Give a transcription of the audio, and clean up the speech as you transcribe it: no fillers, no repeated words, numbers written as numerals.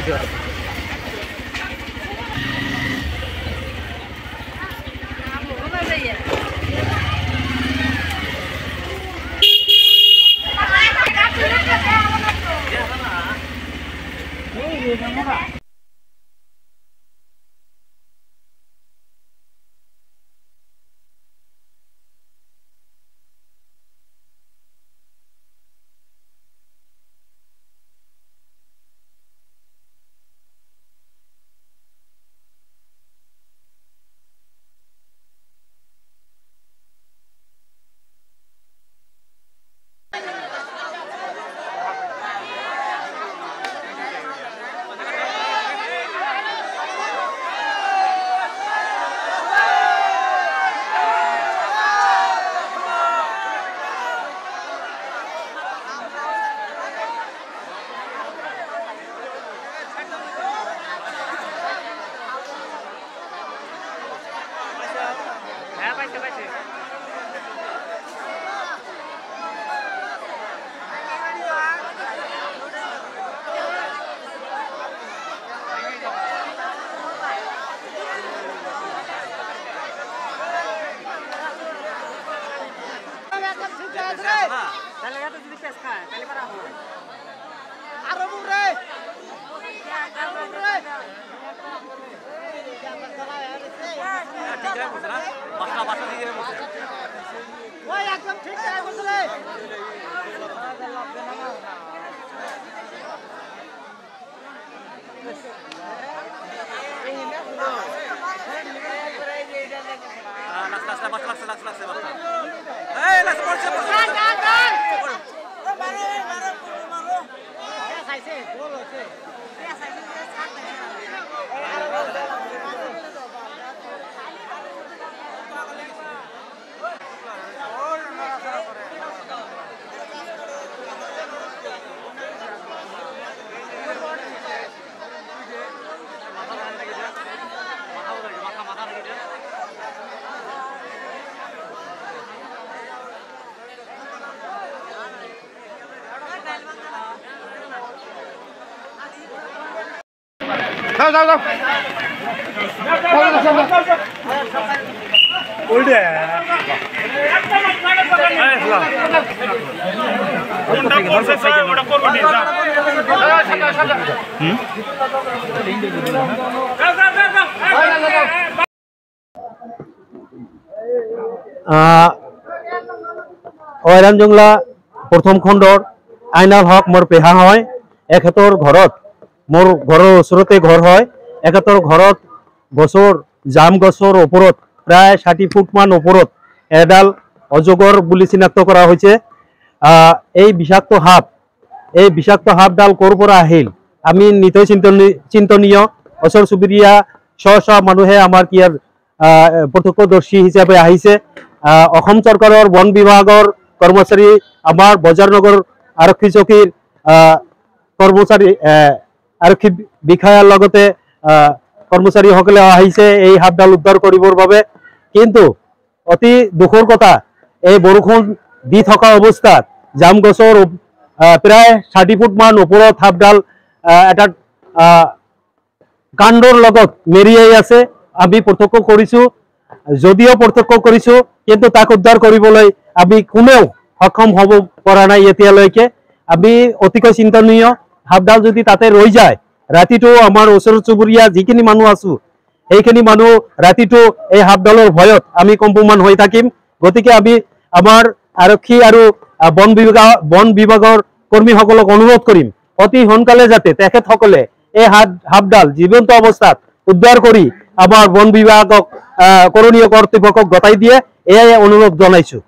जाओ जाओ जाओ उल्टे অয়রান জংলা प्रथम खंडर आइनाल हक मोर पेहा है एखेतर घरत मोर घৰৰ ওচৰতে घर है एखेतर घरत गছৰ जाम गছৰ ওপৰত प्राय 60 फुट मान ওপৰত एडाल अजगर বুলি চিনাক্ত কৰা হৈছে। এই বিষাক্ত সাপডাল ক'ৰ পৰা আহিল আমি নিতৈ চিন্তনীয়। ওচৰ চুবুৰীয়া স্ব মানুহে আমাৰ ইয়াৰ প্ৰত্যক্ষদৰ্শী হিচাপে আহিছে। অসম চৰকাৰৰ বন বিভাগৰ কৰ্মচাৰী আমাৰ বজাৰনগৰ আৰক্ষী চকীৰ কৰ্মচাৰী আৰক্ষী বিষয়াৰ লগতে কৰ্মচাৰীসকলে আহিছে এই সাপডাল উদ্ধাৰ কৰিবৰ বাবে। কিন্তু অতি দুখৰ কথা এই বৰষুণ দি থকা অৱস্থাত জাম গছৰ প্ৰায় 60 ফুট মান ওপৰত সাপডাল এটা কাণ্ডৰ লগত মেৰিয়াই আছে। আমি প্ৰত্যক্ষ কৰিছো, যদিও প্ৰত্যক্ষ কৰিছো কিন্তু তাক উদ্ধাৰ কৰিবলৈ আমি কোনেও সক্ষম হ'ব পৰা নাই এতিয়ালৈকে। আমি অতিকৈ চিন্তনীয় সাপডাল যদি তাতে ৰৈ যায় ৰাতিটো আমাৰ ওচৰ চুবুৰীয়া যিখিনি মানুহ আছো এইখিনি মানুহ ৰাতিটো এই সাপডালৰ ভয়ত আমি কম্পমান হৈ থাকিম। গতিকে আমি আমাৰ আৰক্ষী আৰু বন বিভাগৰ কৰ্মীসকলক অনুৰোধ কৰিম অতি সোনকালে যাতে তেখেতসকলে এই সাপডাল জীৱন্ত অৱস্থাত উদ্ধাৰ কৰি আমাৰ বন বিভাগক কৰণীয় কৰ্তৃপক্ষক গতাই দিয়ে এয়াই অনুৰোধ জনাইছো।